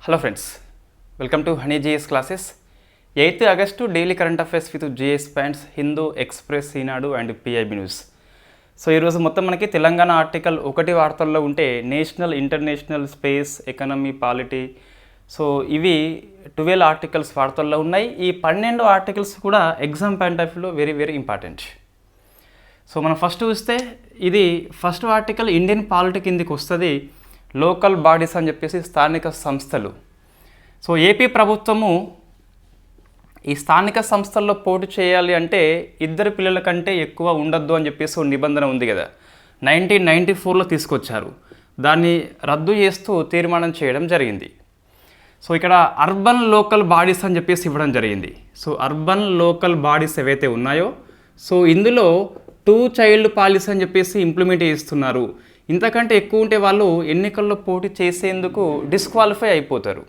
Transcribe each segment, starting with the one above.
Hello friends, welcome to Honey GS classes. 8th August daily current affairs with GS Pants, Hindu, Express, Seenadu and PIB News. So ఈరోజు మొత్తం మనకి Telangana article ఒకటి వార్తల్లో ఉంటే national, international, space, economy, polity, so ఇవి 12 articles వార్తల్లో ఉన్నాయి. ఈ 12 ఆర్టికల్స్ కూడా ఎగ్జామ్ పాయింట్ ఆఫ్ వ్యూలో వెరీ వెరీ ఇంపార్టెంట్. సో మనం ఫస్ట్ చూస్తే ఇది ఫస్ట్ ఆర్టికల్ ఇండియన్ పాలిటీ కిందికి వస్తుంది. లోకల్ బాడీస్ అని చెప్పేసి స్థానిక సంస్థలు. సో ఏపీ ప్రభుత్వము ఈ స్థానిక సంస్థల్లో పోటీ చేయాలి అంటే 2 పిల్లల కంటే ఎక్కువ ఉండొద్దు అని చెప్పేసి ఒక నిబంధన ఉంది కదా, 1994లో తీసుకొచ్చారు. దాన్ని రద్దు చేస్తూ తీర్మానం చేయడం జరిగింది. సో ఇక్కడ అర్బన్ లోకల్ బాడీస్ అని చెప్పేసి ఇవ్వడం జరిగింది. సో అర్బన్ లోకల్ బాడీస్ ఏవైతే ఉన్నాయో సో ఇందులో 2 చైల్డ్ పాలసీ అని చెప్పేసి ఇంప్లిమెంట్ చేస్తున్నారు. ఇంతకంటే ఎక్కువ ఉంటే వాళ్ళు ఎన్నికల్లో పోటీ చేసేందుకు డిస్క్వాలిఫై అయిపోతారు.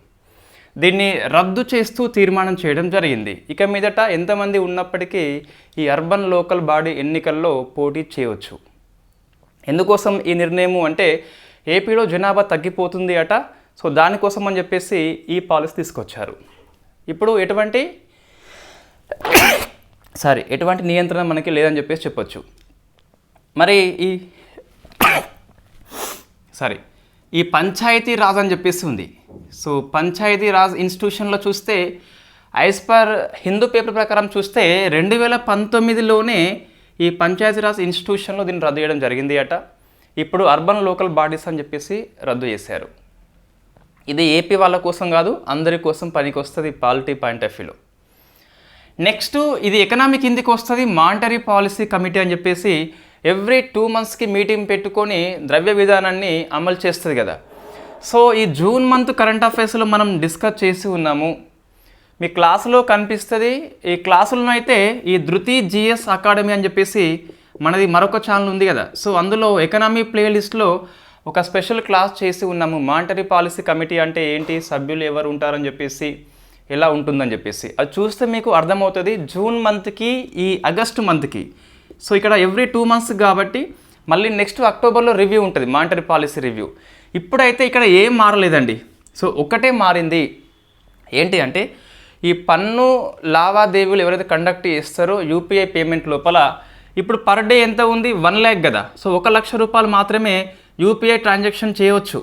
దీన్ని రద్దు చేస్తూ తీర్మానం చేయడం జరిగింది. ఇక మీదట ఎంతమంది ఉన్నప్పటికీ ఈ అర్బన్ లోకల్ బాడీ ఎన్నికల్లో పోటీ చేయవచ్చు. ఎందుకోసం ఈ నిర్ణయము అంటే ఏపీలో జనాభా తగ్గిపోతుంది అట. సో దానికోసం అని చెప్పేసి ఈ పాలసీ తీసుకొచ్చారు. ఇప్పుడు ఎటువంటి నియంత్రణ మనకి లేదని చెప్పేసి చెప్పొచ్చు. మరి ఈ పంచాయతీ రాజ్ అని చెప్పేసి ఉంది. సో పంచాయతీ రాజ్ ఇన్స్టిట్యూషన్లో చూస్తే యాజ్ పర్ హిందూ పేపర్ ప్రకారం చూస్తే 2019లోనే ఈ పంచాయతీ రాజ్ ఇన్స్టిట్యూషన్లో దీన్ని రద్దు చేయడం జరిగింది అట. ఇప్పుడు అర్బన్ లోకల్ బాడీస్ అని చెప్పేసి రద్దు చేశారు. ఇది ఏపీ వాళ్ళ కోసం కాదు, అందరి కోసం పనికి వస్తుంది పాలిటీ పాయింట్ ఆఫ్ వ్యూలో. నెక్స్ట్ ఇది ఎకనామీ కిందికి వస్తుంది. మానిటరీ పాలసీ కమిటీ అని చెప్పేసి ఎవ్రీ 2 monthsకి మీటింగ్ పెట్టుకొని ద్రవ్య విధానాన్ని అమలు చేస్తుంది కదా. సో ఈ జూన్ మంత్ కరెంట్ అఫైర్స్లో మనం డిస్కస్ చేసి ఉన్నాము. మీ క్లాసులో కనిపిస్తుంది. ఈ క్లాసులను అయితే ఈ ధృతి జిఎస్ అకాడమీ అని చెప్పేసి మనది మరొక ఛానల్ ఉంది కదా. సో అందులో ఎకనామీ ప్లేలిస్ట్లో ఒక స్పెషల్ క్లాస్ చేసి ఉన్నాము. మానిటరీ పాలసీ కమిటీ అంటే ఏంటి, సభ్యులు ఎవరు ఉంటారని చెప్పేసి, ఎలా ఉంటుందని చెప్పేసి అది చూస్తే మీకు అర్థమవుతుంది. జూన్ మంత్కి ఈ ఆగస్టు మంత్కి సో ఇక్కడ ఎవ్రీ 2 months కాబట్టి మళ్ళీ నెక్స్ట్ అక్టోబర్లో రివ్యూ ఉంటుంది, మానిటరీ పాలసీ రివ్యూ. ఇప్పుడైతే ఇక్కడ ఏం మారలేదండి. సో ఒకటే మారింది ఏంటి అంటే ఈ పన్ను లావాదేవీలు ఎవరైతే కండక్ట్ చేస్తారో యూపీఐ పేమెంట్ లోపల ఇప్పుడు పర్ డే ఎంత ఉంది, 1 lakh కదా. సో 1 లక్ష రూపాయలు మాత్రమే యూపీఐ ట్రాన్సాక్షన్ చేయవచ్చు.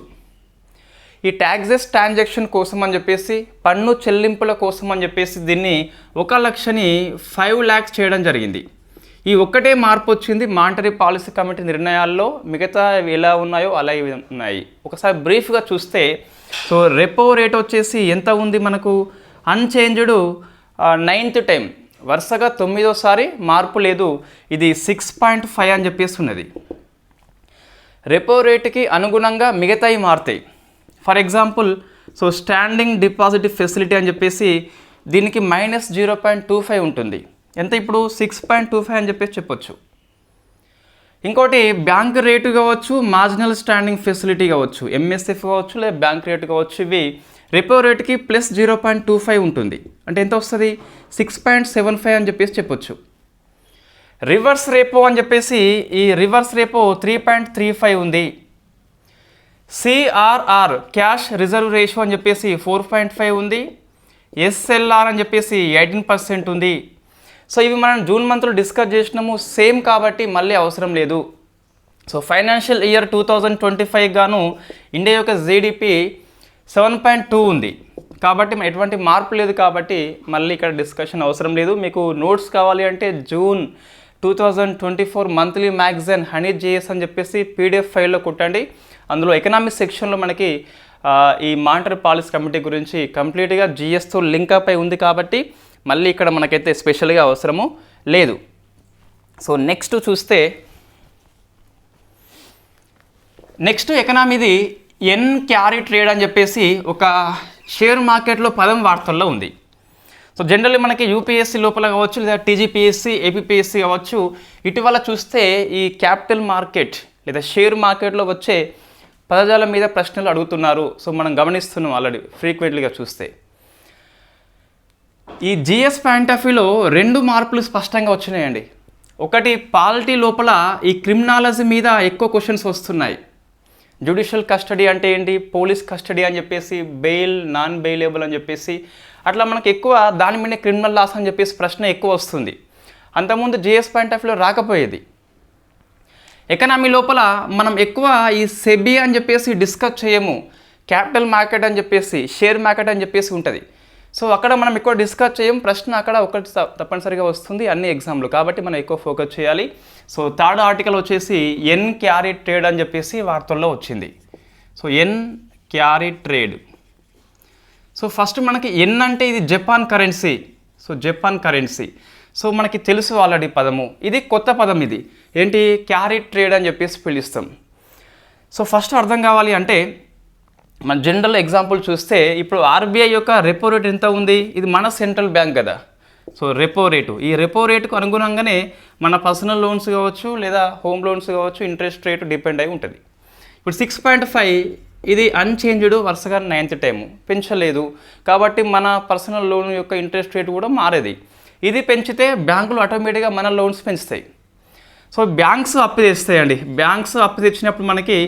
ఈ ట్యాక్సెస్ ట్రాన్సాక్షన్ కోసం అని చెప్పేసి, పన్ను చెల్లింపుల కోసం అని చెప్పేసి దీన్ని 1 లక్షని 5 lakhs చేయడం జరిగింది. ఈ ఒక్కటే మార్పు వచ్చింది మానిటరీ పాలసీ కమిటీ నిర్ణయాల్లో. మిగతా ఎలా ఉన్నాయో అలాగే ఉన్నాయి. ఒకసారి బ్రీఫ్గా చూస్తే సో రెపో రేట్ వచ్చేసి ఎంత ఉంది మనకు, అన్చేంజ్డ్ 9th time, వరుసగా 9వసారి మార్పు లేదు. ఇది 6.5 అని చెప్పేసి ఉన్నది. రెపో రేటుకి అనుగుణంగా మిగతాయి మారుతాయి. For example so standing deposit facility అని చెప్పేసి దీనికి -0.25 ఉంటుంది. ఎంత ఇప్పుడు 6.25 అని చెప్పేసి చెప్పొచ్చు. ఇంకోటి బ్యాంక్ రేటు కావచ్చు, మార్జినల్ స్టాండింగ్ ఫెసిలిటీ కావచ్చు, ఎంఎస్ఎఫ్ కావచ్చు లేదా బ్యాంక్ రేటు కావచ్చు, ఇవి రెపో రేటుకి +0.25 ఉంటుంది. అంటే ఎంత వస్తుంది, 6.75 అని చెప్పేసి చెప్పొచ్చు. రివర్స్ రేపో అని చెప్పేసి ఈ రివర్స్ రేపో 3.35 ఉంది. సిఆర్ఆర్ క్యాష్ రిజర్వ్ రేషియో అని చెప్పేసి 4.5 ఉంది. ఎస్ఎల్ఆర్ అని చెప్పేసి 18% ఉంది. సో ఇవి మనం జూన్ మంత్లో డిస్కస్ చేసినాము, సేమ్ కాబట్టి మళ్ళీ అవసరం లేదు. సో ఫైనాన్షియల్ ఇయర్ 2025 గాను ఇండియా యొక్క జీడిపి 7.2 ఉంది కాబట్టి ఎటువంటి మార్పు లేదు కాబట్టి మళ్ళీ ఇక్కడ డిస్కషన్ అవసరం లేదు. మీకు నోట్స్ కావాలి అంటే జూన్ 2024 మంత్లీ మ్యాగజైన్ హనీ జిఎస్ అని చెప్పేసి పీడిఎఫ్ ఫైల్లో కొట్టండి. అందులో ఎకనామిక్ సెక్షన్లో మనకి ఈ మానిటరీ పాలసీ కమిటీ గురించి కంప్లీట్గా జిఎస్తో లింక్అప్ అయి ఉంది కాబట్టి మళ్ళీ ఇక్కడ మనకైతే స్పెషల్గా అవసరము లేదు. సో నెక్స్ట్ చూస్తే నెక్స్ట్ ఎకనామీది ఎన్ క్యారీ ట్రేడ్ అని చెప్పేసి ఒక షేర్ మార్కెట్లో పదం వార్తల్లో ఉంది. సో జనరల్లీ మనకి యూపీఎస్సీ లోపల కావచ్చు లేదా టీజీపీఎస్సీ, ఏపీపీఎస్సీ కావచ్చు, ఇటీవల చూస్తే ఈ క్యాపిటల్ మార్కెట్ లేదా షేర్ మార్కెట్లో వచ్చే పదజాలం మీద ప్రశ్నలు అడుగుతున్నారు. సో మనం గమనిస్తున్నాం ఆల్రెడీ ఫ్రీక్వెంట్లీగా చూస్తే. ఈ జిఎస్ పాయింట్ ఆఫ్ వ్యూలో 2 మార్పులు స్పష్టంగా వచ్చినాయండి. ఒకటి, పాలిటీ లోపల ఈ క్రిమినాలజీ మీద ఎక్కువ క్వశ్చన్స్ వస్తున్నాయి. జ్యుడిషియల్ కస్టడీ అంటే ఏంటి, పోలీస్ కస్టడీ అని చెప్పేసి, బెయిల్, నాన్ బెయిలబుల్ అని చెప్పేసి, అట్లా మనకు ఎక్కువ దాని మీద క్రిమినల్ లాస్ అని చెప్పేసి ప్రశ్న ఎక్కువ వస్తుంది. అంతకుముందు జిఎస్ పాయింట్ ఆఫ్ వ్యూలో రాకపోయేది. ఎకనామీ లోపల మనం ఎక్కువ ఈ సెబీ అని చెప్పేసి డిస్కస్ చేయము, క్యాపిటల్ మార్కెట్ అని చెప్పేసి, షేర్ మార్కెట్ అని చెప్పేసి ఉంటుంది. సో అక్కడ మనం ఎక్కువ డిస్కస్ చేయం, ప్రశ్న అక్కడ ఒకటి తప్పనిసరిగా వస్తుంది అన్ని ఎగ్జామ్లు, కాబట్టి మనం ఎక్కువ ఫోకస్ చేయాలి. సో థర్డ్ ఆర్టికల్ వచ్చేసి ఎన్ క్యారీ ట్రేడ్ అని చెప్పేసి వార్తల్లో వచ్చింది. సో ఎన్ క్యారీ ట్రేడ్. సో ఫస్ట్ మనకి ఎన్ అంటే ఇది Japan currency. So Japan currency, so మనకి తెలుసు ఆల్రెడీ పదము, ఇది కొత్త పదం. ఇది ఏంటి, క్యారీ ట్రేడ్ అని చెప్పేసి పిలుస్తాం. సో ఫస్ట్ అర్థం కావాలి అంటే మన జనరల్ ఎగ్జాంపుల్ చూస్తే, ఇప్పుడు ఆర్బీఐ యొక్క రెపో రేట్ ఎంత ఉంది, ఇది మన సెంట్రల్ బ్యాంక్ కదా. సో రెపో రేటు, ఈ రెపో రేటుకు అనుగుణంగానే మన పర్సనల్ లోన్స్ కావచ్చు లేదా హోమ్ లోన్స్ కావచ్చు ఇంట్రెస్ట్ రేటు డిపెండ్ అయి ఉంటుంది. ఇప్పుడు 6.5 ఇది అన్చేంజ్డ్, వరుసగా 9th టైము పెంచలేదు, కాబట్టి మన పర్సనల్ లోన్ యొక్క ఇంట్రెస్ట్ రేటు కూడా మారేది. ఇది పెంచితే బ్యాంకులు ఆటోమేటిక్గా మన లోన్స్ పెంచుతాయి. సో బ్యాంక్స్ అప్పు తెస్తాయండి, బ్యాంక్స్ అప్పు తెచ్చినప్పుడు మనకి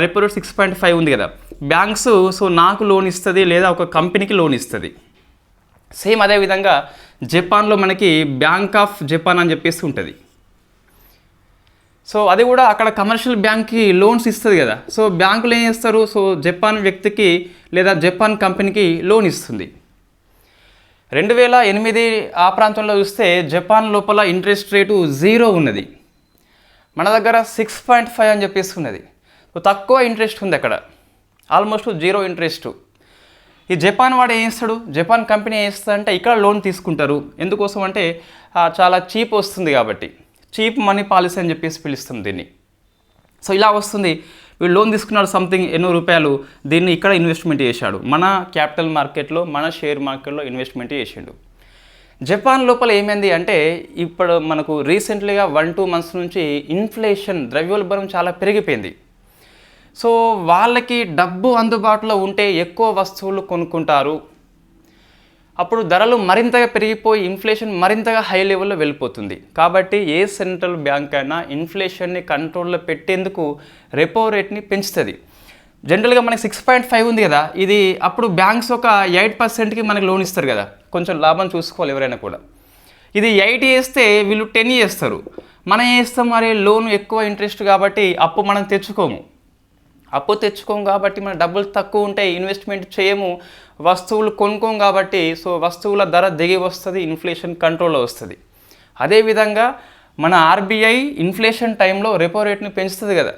రెపో రేట్ 6.5 ఉంది కదా, బ్యాంక్స్ సో నాకు లోన్ ఇస్తుంది లేదా ఒక కంపెనీకి లోన్ ఇస్తుంది. సేమ్ అదేవిధంగా జపాన్లో మనకి బ్యాంక్ ఆఫ్ జపాన్ అని చెప్పేసి ఉంటుంది. సో అది కూడా అక్కడ కమర్షియల్ బ్యాంక్కి లోన్స్ ఇస్తుంది కదా. సో బ్యాంకులు ఏం చేస్తారు, సో జపాన్ వ్యక్తికి లేదా జపాన్ కంపెనీకి లోన్ ఇస్తుంది. 2008 ఆ ప్రాంతంలో చూస్తే జపాన్ లోపల ఇంట్రెస్ట్ రేటు 0 ఉన్నది, మన దగ్గర 6.5 అని చెప్పేసి ఉన్నది. సో తక్కువ ఇంట్రెస్ట్ ఉంది అక్కడ, ఆల్మోస్ట్ 0 ఇంట్రెస్ట్. ఈ జపాన్ వాడు ఏం చేస్తాడు, జపాన్ కంపెనీ ఏం చేస్తుంది అంటే ఇక్కడ లోన్ తీసుకుంటారు. ఎందుకోసం అంటే చాలా చీప్ వస్తుంది కాబట్టి, చీప్ మనీ పాలసీ అని చెప్పేసి పిలుస్తాం దీన్ని. సో ఇలా వస్తుంది, వీళ్ళు లోన్ తీసుకున్నాడు సంథింగ్ ఎన్నో రూపాయలు, దీన్ని ఇక్కడ ఇన్వెస్ట్మెంట్ చేశాడు, మన క్యాపిటల్ మార్కెట్లో మన షేర్ మార్కెట్లో ఇన్వెస్ట్మెంట్ చేసిండు. జపాన్ లోపల ఏమైంది అంటే ఇప్పుడు మనకు రీసెంట్లీగా 1-2 months నుంచి ఇన్ఫ్లేషన్, ద్రవ్యోల్బణం చాలా పెరిగిపోయింది. సో వాళ్ళకి డబ్బు అందుబాటులో ఉంటే ఎక్కువ వస్తువులు కొనుక్కుంటారు, అప్పుడు ధరలు మరింతగా పెరిగిపోయి ఇన్ఫ్లేషన్ మరింతగా హై లెవెల్లో వెళ్ళిపోతుంది. కాబట్టి ఏ సెంట్రల్ బ్యాంక్ అయినా ఇన్ఫ్లేషన్ని కంట్రోల్లో పెట్టేందుకు రెపో రేట్ని పెంచుతుంది. జనరల్గా మనకి 6.5 ఉంది కదా, ఇది అప్పుడు బ్యాంక్స్ ఒక 8%కి మనకి లోన్ ఇస్తారు కదా, కొంచెం లాభం చూసుకోవాలి ఎవరైనా కూడా. ఇది 8 చేస్తే వీళ్ళు 10 చేస్తారు, మనం ఏం చేస్తాం మరి, లోన్ ఎక్కువ ఇంట్రెస్ట్ కాబట్టి అప్పు మనం తెచ్చుకోము కాబట్టి మన డబ్బులు తక్కువ ఉంటాయి, ఇన్వెస్ట్మెంట్ చేయము, వస్తువులు కొనుక్కోము కాబట్టి సో వస్తువుల ధర దిగి వస్తుంది, ఇన్ఫ్లేషన్ కంట్రోల్లో వస్తుంది. అదేవిధంగా మన ఆర్బీఐ ఇన్ఫ్లేషన్ టైంలో రెపో రేట్ని పెంచుతుంది కదా.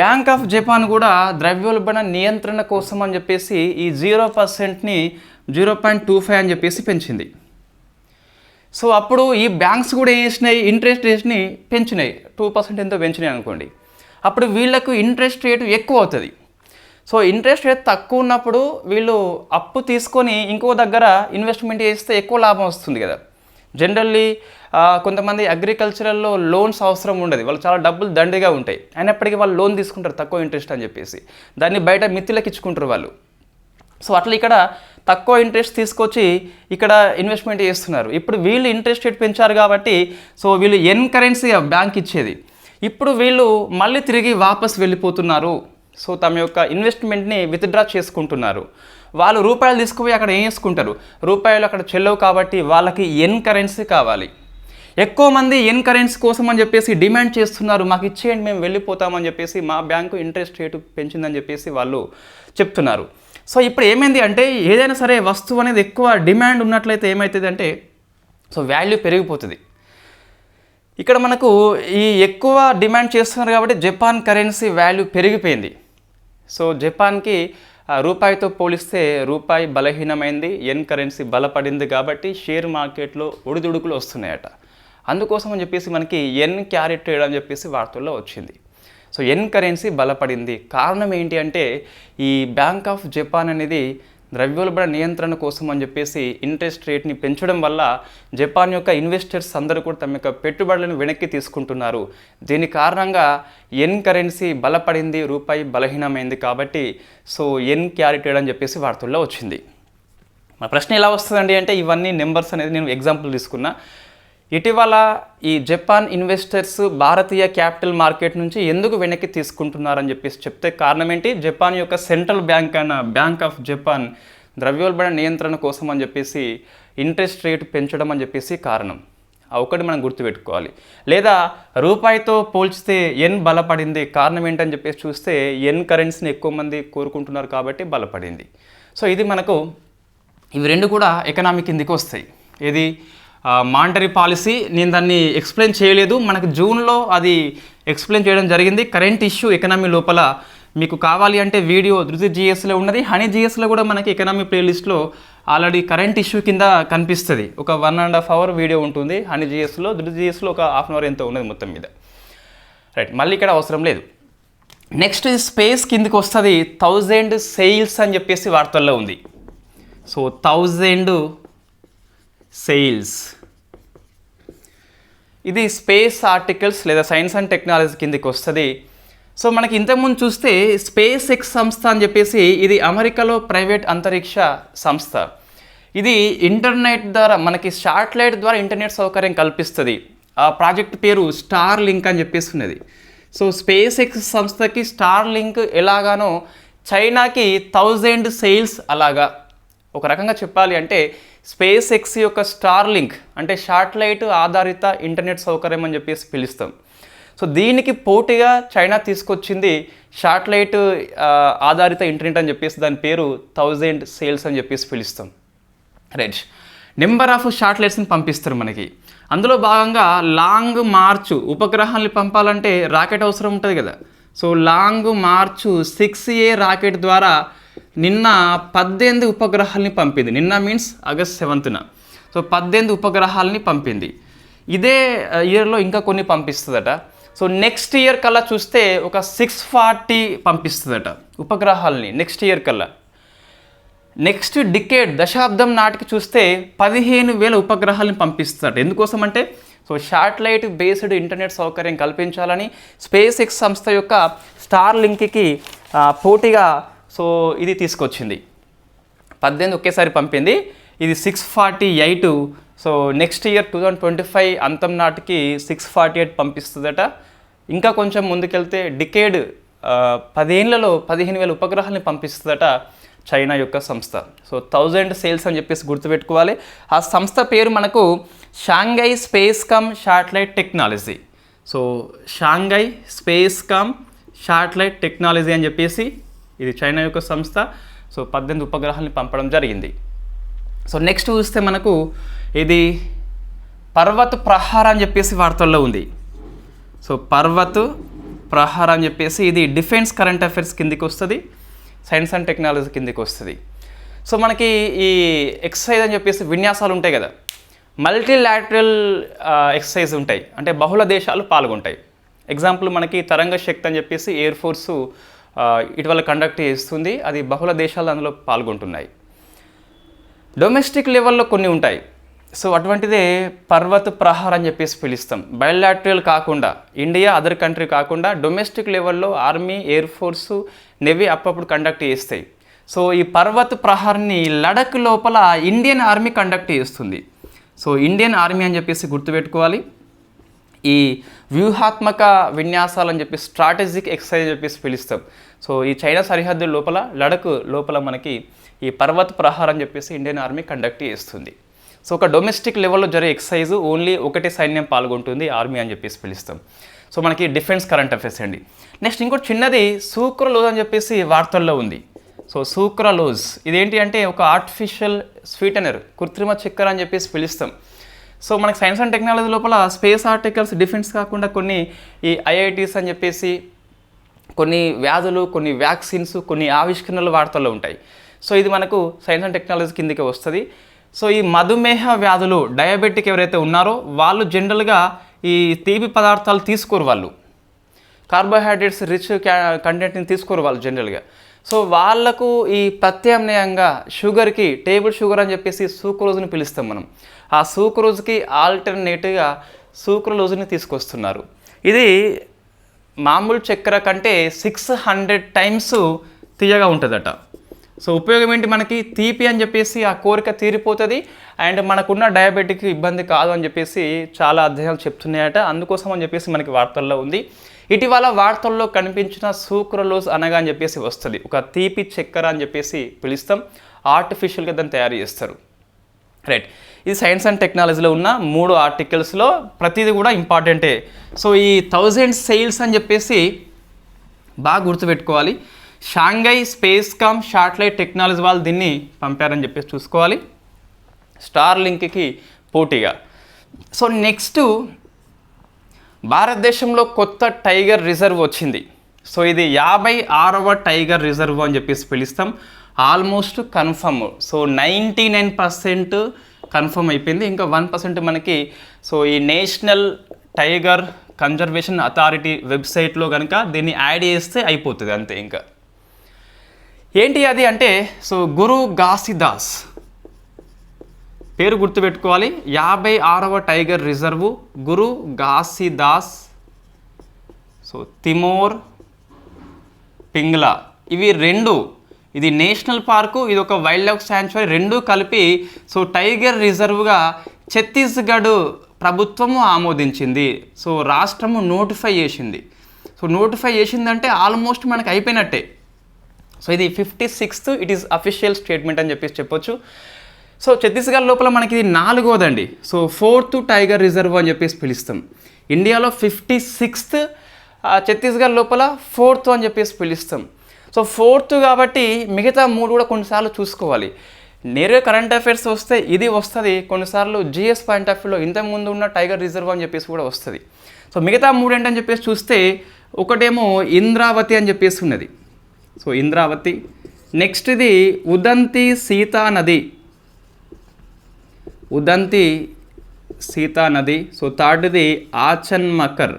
బ్యాంక్ ఆఫ్ జపాన్ కూడా ద్రవ్యోల్బణ నియంత్రణ కోసం అని చెప్పేసి ఈ 0%ని 0.25 అని చెప్పేసి పెంచింది. సో అప్పుడు ఈ బ్యాంక్స్ కూడా ఏం చేసినాయి, ఇంట్రెస్ట్ రేట్ని పెంచినాయి, 2% ఎంతో పెంచినాయి అనుకోండి. అప్పుడు వీళ్ళకు ఇంట్రెస్ట్ రేటు ఎక్కువ అవుతుంది. సో ఇంట్రెస్ట్ రేట్ తక్కువ ఉన్నప్పుడు వీళ్ళు అప్పు తీసుకొని ఇంకో దగ్గర ఇన్వెస్ట్మెంట్ చేస్తే ఎక్కువ లాభం వస్తుంది కదా. జనరల్లీ కొంతమంది అగ్రికల్చరల్లో లోన్స్ అవసరం ఉండదు, వాళ్ళు చాలా డబ్బులు దండిగా ఉంటాయి, అయినప్పటికీ వాళ్ళు లోన్ తీసుకుంటారు తక్కువ ఇంట్రెస్ట్ అని చెప్పేసి, దాన్ని బయట మిత్తులకు ఇచ్చుకుంటారు వాళ్ళు. సో అట్లా ఇక్కడ తక్కువ ఇంట్రెస్ట్ తీసుకొచ్చి ఇక్కడ ఇన్వెస్ట్మెంట్ చేస్తున్నారు. ఇప్పుడు వీళ్ళు ఇంట్రెస్ట్ రేట్ పెంచారు కాబట్టి సో వీళ్ళు ఎన్ కరెన్సీ బ్యాంక్ ఇచ్చేది, ఇప్పుడు వీళ్ళు మళ్ళీ తిరిగి వాపస్ వెళ్ళిపోతున్నారు. సో తమ యొక్క ఇన్వెస్ట్మెంట్ని విత్డ్రా చేసుకుంటున్నారు. వాళ్ళు రూపాయలు తీసుకుపోయి అక్కడ ఏం చేసుకుంటారు, రూపాయలు అక్కడ చెల్లవు కాబట్టి వాళ్ళకి ఎన్ కరెన్సీ కావాలి. ఎక్కువ మంది ఎన్ కరెన్సీ కోసం అని చెప్పేసి డిమాండ్ చేస్తున్నారు, మాకు ఇచ్చేయండి మేము వెళ్ళిపోతామని చెప్పేసి, మా బ్యాంకు ఇంట్రెస్ట్ రేటు పెంచిందని చెప్పేసి వాళ్ళు చెప్తున్నారు. సో ఇప్పుడు ఏమైంది అంటే ఏదైనా సరే వస్తువు అనేది ఎక్కువ డిమాండ్ ఉన్నట్లయితే ఏమవుతుంది అంటే సో వాల్యూ పెరిగిపోతుంది. ఇక్కడ మనకు ఈ ఎక్కువ డిమాండ్ చేస్తున్నారు కాబట్టి జపాన్ కరెన్సీ వాల్యూ పెరిగిపోయింది. సో జపాన్కి రూపాయితో పోలిస్తే రూపాయి బలహీనమైంది, ఎన్ కరెన్సీ బలపడింది కాబట్టి షేర్ మార్కెట్లో ఒడిదుడుకులు వస్తున్నాయట. అందుకోసం అని చెప్పేసి మనకి ఎన్ క్యారీ ట్రేడ్ అని చెప్పేసి వార్తల్లో వచ్చింది. సో ఎన్ కరెన్సీ బలపడింది. కారణం ఏంటి అంటే ఈ బ్యాంక్ ఆఫ్ జపాన్ అనేది ద్రవ్యోల్బణ నియంత్రణ కోసం అని చెప్పేసి ఇంట్రెస్ట్ రేట్ని పెంచడం వల్ల జపాన్ యొక్క ఇన్వెస్టర్స్ అందరూ కూడా తమ యొక్క పెట్టుబడులను వెనక్కి తీసుకుంటున్నారు. దీని కారణంగా ఎన్ కరెన్సీ బలపడింది, రూపాయి బలహీనమైంది కాబట్టి సో ఎన్ క్యారీ ట్రేడ్ అని చెప్పేసి వార్తల్లో వచ్చింది. మా ప్రశ్న ఎలా వస్తుందండి అంటే ఇవన్నీ నెంబర్స్ అనేది నేను ఎగ్జాంపుల్ తీసుకున్నా. ఇటీవల ఈ జపాన్ ఇన్వెస్టర్స్ భారతీయ క్యాపిటల్ మార్కెట్ నుంచి ఎందుకు వెనక్కి తీసుకుంటున్నారని చెప్పేసి చెప్తే కారణం ఏంటి, జపాన్ యొక్క సెంట్రల్ బ్యాంక్ అయిన బ్యాంక్ ఆఫ్ జపాన్ ద్రవ్యోల్బణ నియంత్రణ కోసం అని చెప్పేసి ఇంట్రెస్ట్ రేట్ పెంచడం అని చెప్పేసి కారణం. ఆ ఒకటి మనం గుర్తుపెట్టుకోవాలి. లేదా రూపాయితో పోల్చితే ఎన్ బలపడింది, కారణం ఏంటని చెప్పేసి చూస్తే ఎన్ కరెన్సీని ఎక్కువ మంది కోరుకుంటున్నారు కాబట్టి బలపడింది. సో ఇది మనకు ఇవి రెండు కూడా ఎకనామిక్ కిందికి వస్తాయి. ఇది మానిటరీ పాలసీ, నేను దాన్ని ఎక్స్ప్లెయిన్ చేయలేదు, మనకు జూన్లో అది ఎక్స్ప్లెయిన్ చేయడం జరిగింది. కరెంట్ ఇష్యూ ఎకనామీ లోపల మీకు కావాలి అంటే వీడియో ధృతి జిఎస్లో ఉన్నది, హనీ జిఎస్లో కూడా మనకి ఎకనామీ ప్లేలిస్ట్లో ఆల్రెడీ కరెంట్ ఇష్యూ కింద కనిపిస్తుంది. ఒక 1.5 hour వీడియో ఉంటుంది హనీ జిఎస్లో, ధృతి జిఎస్లో ఒక 1/2 hour ఎంతో ఉన్నది మొత్తం మీద. రైట్, మళ్ళీ ఇక్కడ అవసరం లేదు. నెక్స్ట్ స్పేస్ కిందికి వస్తుంది. 1000 సెయిల్స్ అని చెప్పేసి వార్తల్లో ఉంది. సో 1000 సెయిల్స్ ఇది స్పేస్ ఆర్టికల్స్ లేదా సైన్స్ అండ్ టెక్నాలజీ కిందికి వస్తుంది. సో మనకి ఇంతకుముందు చూస్తే స్పేస్ ఎక్స్ సంస్థ అని చెప్పేసి ఇది అమెరికాలో ప్రైవేట్ అంతరిక్ష సంస్థ. ఇది ఇంటర్నెట్ ద్వారా మనకి శాటిలైట్ ద్వారా ఇంటర్నెట్ సౌకర్యం కల్పిస్తుంది. ఆ ప్రాజెక్ట్ పేరు స్టార్ లింక్ అని చెప్పేసి ఉన్నది. సో స్పేస్ ఎక్స్ సంస్థకి స్టార్ లింక్ ఎలాగానో చైనాకి 1000 సెయిల్స్ అలాగా. ఒక రకంగా చెప్పాలి అంటే స్పేస్ ఎక్స్ యొక్క స్టార్ లింక్ అంటే శాటిలైట్ ఆధారిత ఇంటర్నెట్ సౌకర్యం అని చెప్పేసి పిలుస్తాం. సో దీనికి పోటీగా చైనా తీసుకొచ్చింది శాటిలైట్ ఆధారిత ఇంటర్నెట్ అని చెప్పేసి దాని పేరు 1000 సెయిల్స్ అని చెప్పేసి పిలుస్తాం. రైట్, నెంబర్ ఆఫ్ శాటిలైట్స్ని పంపిస్తారు మనకి. అందులో భాగంగా లాంగ్ మార్చ్ ఉపగ్రహాన్ని పంపాలంటే రాకెట్ అవసరం ఉంటుంది కదా. So long March 6A rocket ద్వారా నిన్న 18 ఉపగ్రహాలని పంపింది. నిన్న మీన్స్ ఆగస్ట్ 7th. సో 18 ఉపగ్రహాలని పంపింది. ఇదే ఇయర్లో ఇంకా కొన్ని పంపిస్తుందట. సో నెక్స్ట్ ఇయర్ కల్లా చూస్తే ఒక 640 పంపిస్తుందట ఉపగ్రహాలని నెక్స్ట్ ఇయర్ కల్లా. నెక్స్ట్ డికేడ్ దశాబ్దం నాటికి చూస్తే 15,000 ఉపగ్రహాలను పంపిస్తుందట. ఎందుకోసం అంటే సో శాటిలైట్ బేస్డ్ ఇంటర్నెట్ సౌకర్యం కల్పించాలని స్పేస్ ఎక్స్ సంస్థ యొక్క స్టార్ లింక్కి పోటీగా సో ఇది తీసుకొచ్చింది. 18 ఒకేసారి పంపింది, ఇది 648. సో నెక్స్ట్ ఇయర్ 2025 అంతం నాటికి 648 పంపిస్తుందట. ఇంకా కొంచెం ముందుకెళ్తే డికేడ్ 10 ఏళ్లలో 15,000 ఉపగ్రహాలని పంపిస్తుందట చైనా యొక్క సంస్థ. సో 1000 సెయిల్స్ అని చెప్పేసి గుర్తుపెట్టుకోవాలి. ఆ సంస్థ పేరు మనకు Shanghai space come satellite technology. So Shanghai space come satellite technology అని చెప్పేసి ఇది చైనా యొక్క సంస్థ. సో 18 ఉపగ్రహాలని పంపడం జరిగింది. సో నెక్స్ట్ చూస్తే మనకు ఇది పర్వత్ ప్రహార్ అని చెప్పేసి వార్తల్లో ఉంది. సో పర్వత్ ప్రహార్ అని చెప్పేసి ఇది డిఫెన్స్ కరెంట్ అఫైర్స్ కిందికి వస్తుంది, సైన్స్ అండ్ టెక్నాలజీ కిందికి వస్తుంది. సో మనకి ఈ ఎక్సర్సైజ్ అని చెప్పేసి విన్యాసాలు ఉంటాయి కదా, మల్టీలాటరల్ ఎక్సర్సైజ్ ఉంటాయి, అంటే బహుళ దేశాలు పాల్గొంటాయి. ఎగ్జాంపుల్ మనకి తరంగ శక్తి అని చెప్పేసి ఎయిర్ ఫోర్సు ఇటీవల కండక్ట్ చేస్తుంది, అది బహుళ దేశాలు అందులో పాల్గొంటున్నాయి. డొమెస్టిక్ లెవెల్లో కొన్ని ఉంటాయి. సో అటువంటిదే పర్వత్ ప్రహార్ అని చెప్పేసి పిలుస్తాం. బయలాటరల్ కాకుండా ఇండియా అదర్ కంట్రీ కాకుండా డొమెస్టిక్ లెవెల్లో ఆర్మీ, ఎయిర్ ఫోర్సు, నేవీ అప్పుడప్పుడు కండక్ట్ చేస్తాయి. సో ఈ పర్వత్ ప్రహార్ని లడక్ లోపల ఇండియన్ ఆర్మీ కండక్ట్ చేస్తుంది. సో ఇండియన్ ఆర్మీ అని చెప్పేసి గుర్తుపెట్టుకోవాలి. ఈ వ్యూహాత్మక విన్యాసాలు అని చెప్పి స్ట్రాటజిక్ ఎక్సర్సైజ్ అని చెప్పేసి పిలుస్తాం. సో ఈ చైనా సరిహద్దు లోపల లడక్ లోపల మనకి ఈ పర్వత్ ప్రహార్ అని చెప్పేసి ఇండియన్ ఆర్మీ కండక్ట్ చేస్తుంది. సో ఒక డొమెస్టిక్ లెవెల్లో జరిగే ఎక్సర్సైజ్ ఓన్లీ ఒకటే సైన్యం పాల్గొంటుంది, ఆర్మీ అని చెప్పేసి పిలుస్తాం. సో మనకి డిఫెన్స్ కరెంట్ అఫైర్స్ అండి. నెక్స్ట్ ఇంకోటి చిన్నది సూక్రలోజ్ అని చెప్పేసి వార్తల్లో ఉంది. సో సూక్రలోజ్ ఇదేంటి అంటే ఒక ఆర్టిఫిషియల్ స్వీటనర్, కృత్రిమ చక్కెర అని చెప్పేసి పిలుస్తాం. సో మనకి సైన్స్ అండ్ టెక్నాలజీ లోపల స్పేస్ ఆర్టికల్స్ డిఫెన్స్ కాకుండా కొన్ని ఈ ఐఐటీస్ అని చెప్పేసి కొన్ని వ్యాధులు, కొన్ని వ్యాక్సిన్స్, కొన్ని ఆవిష్కరణలు వార్తల్లో ఉంటాయి. సో ఇది మనకు సైన్స్ అండ్ టెక్నాలజీ కిందకి వస్తుంది. సో ఈ మధుమేహ వ్యాధులు, డయాబెటిక్ ఎవరైతే ఉన్నారో వాళ్ళు జనరల్గా ఈ తీపి పదార్థాలు తీసుకోరు, వాళ్ళు కార్బోహైడ్రేట్స్ రిచ్ కంటెంట్ని తీసుకోరు వాళ్ళు జనరల్గా. సో వాళ్ళకు ఈ ప్రత్యామ్నాయంగా షుగర్కి టేబుల్ షుగర్ అని చెప్పేసి సూక్రోజ్ని పిలుస్తాం మనం. ఆ సూక్రోజ్కి ఆల్టర్నేటివ్గా సూక్రలోజ్ని తీసుకొస్తున్నారు. ఇది మామూలు చక్కెర కంటే 600 times తీయగా ఉంటుందట. సో ఉపయోగం ఏంటి, మనకి తీపి అని చెప్పేసి ఆ కోరిక తీరిపోతుంది అండ్ మనకున్న డయాబెటిక్ ఇబ్బంది కాదు అని చెప్పేసి చాలా అధ్యయనాలు చెప్తున్నాయట. అందుకోసం అని చెప్పేసి మనకి వార్తల్లో ఉంది. ఇటీవల వార్తల్లో కనిపించిన సూక్రలోజ్ అనగా అని చెప్పేసి వస్తుంది, ఒక తీపి చక్కెర అని చెప్పేసి పిలుస్తాం. ఆర్టిఫిషియల్గా దాన్ని తయారు చేస్తారు. రైట్, ఇది సైన్స్ అండ్ టెక్నాలజీలో ఉన్న 3 ఆర్టికల్స్లో ప్రతిదీ కూడా ఇంపార్టెంటే. సో ఈ 1000 సెయిల్స్ అని చెప్పేసి బాగా గుర్తుపెట్టుకోవాలి. Shanghai space com satellite technology వాళ్ళు దీన్ని పంపారని చెప్పేసి చూసుకోవాలి, స్టార్ లింక్కి పోటీగా. సో నెక్స్ట్ భారతదేశంలో కొత్త టైగర్ రిజర్వ్ వచ్చింది. సో ఇది 56వ టైగర్ రిజర్వ్ అని చెప్పేసి పిలుస్తాం. Almost confirm. సో 99% కన్ఫర్మ్ అయిపోయింది. ఇంకా 1% మనకి సో ఈ నేషనల్ టైగర్ కన్జర్వేషన్ అథారిటీ వెబ్సైట్లో కనుక దీన్ని యాడ్ చేస్తే అయిపోతుంది అంతే. ఇంకా ఏంటి అది అంటే, సో గురు ఘాసీదాస్ పేరు గుర్తుపెట్టుకోవాలి. 56వ టైగర్ రిజర్వు గురు ఘాసీదాస్, సో తిమోర్ పింగ్లా, ఇవి 2, ఇది నేషనల్ పార్కు, ఇది ఒక వైల్డ్ లైఫ్ శాంచురీ, 2 కలిపి సో టైగర్ రిజర్వ్గా ఛత్తీస్గఢ్ ప్రభుత్వము ఆమోదించింది. సో రాష్ట్రము నోటిఫై చేసింది. సో నోటిఫై చేసిందంటే ఆల్మోస్ట్ మనకు అయిపోయినట్టే. సో ఇది 56th it is official statement అని చెప్పేసి చెప్పొచ్చు. సో ఛత్తీస్గఢ్ లోపల మనకి ఇది 4వదండి. సో 4th టైగర్ రిజర్వ్ అని చెప్పేసి పిలుస్తాం. ఇండియాలో 56th, ఛత్తీస్గఢ్ లోపల 4th అని చెప్పేసి పిలుస్తాం. సో 4th కాబట్టి మిగతా 3 కూడా కొన్నిసార్లు చూసుకోవాలి. నేరుగా కరెంట్ అఫైర్స్ వస్తే ఇది వస్తుంది, కొన్నిసార్లు జిఎస్ పాయింట్ ఆఫ్ వ్యూలో ఇంతకుముందు ఉన్న టైగర్ రిజర్వ్ అని చెప్పేసి కూడా వస్తుంది. సో మిగతా 3 ఏంటని చెప్పేసి చూస్తే ఒకటేమో ఇంద్రావతి అని చెప్పేసి ఉన్నది. సో ఇంద్రావతి. నెక్స్ట్ ఇది ఉదంతి సీతా నది, ఉదంతి సీతా నది. సో థర్డ్ది ఆచన్మకర్,